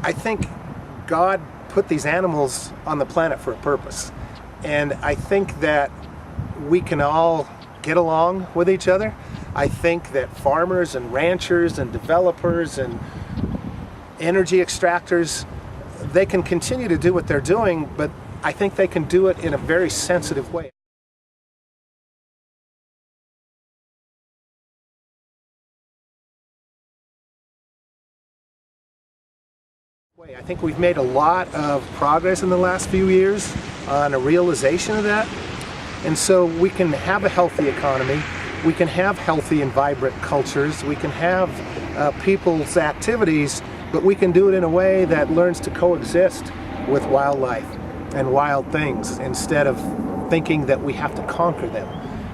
I think God put these animals on the planet for a purpose. And I think that we can all get along with each other. I think that farmers and ranchers and developers and energy extractors, they can continue to do what they're doing, but I think they can do it in a very sensitive way. I think we've made a lot of progress in the last few years on a realization of that. And so we can have a healthy economy, we can have healthy and vibrant cultures, we can have people's activities, but we can do it in a way that learns to coexist with wildlife and wild things instead of thinking that we have to conquer them.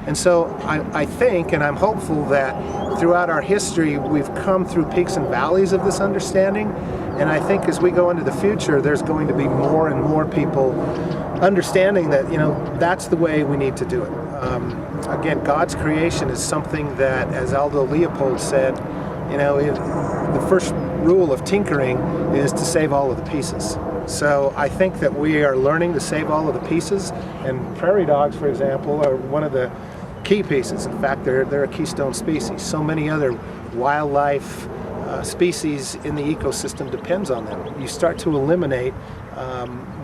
And so I think, and I'm hopeful, that throughout our history we've come through peaks and valleys of this understanding, and I think as we go into the future there's going to be more and more people understanding that, that's the way we need to do it. Again, God's creation is something that, as Aldo Leopold said, the first rule of tinkering is to save all of the pieces. So I think that we are learning to save all of the pieces, and prairie dogs, for example, are one of the key pieces. In fact, they're a keystone species. So many other wildlife species in the ecosystem depends on them. You start to eliminate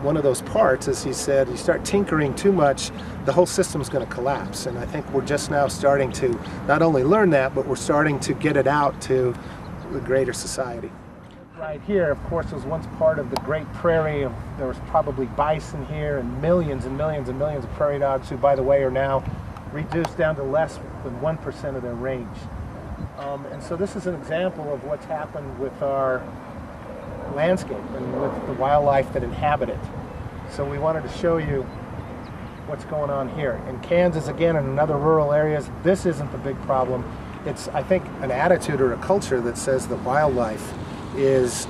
one of those parts, as he said, you start tinkering too much, the whole system's going to collapse. And I think we're just now starting to not only learn that, but we're starting to get it out to the greater society. Right here, of course, was once part of the great prairie. There was probably bison here and millions and millions and millions of prairie dogs who, by the way, are now reduced down to less than 1% of their range. And so this is an example of what's happened with our landscape and with the wildlife that inhabit it. So we wanted to show you what's going on here. In Kansas, again, and in other rural areas, this isn't the big problem. It's, I think, an attitude or a culture that says that wildlife is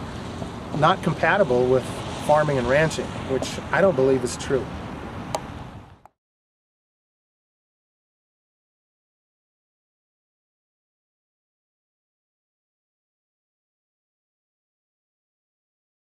not compatible with farming and ranching, which I don't believe is true.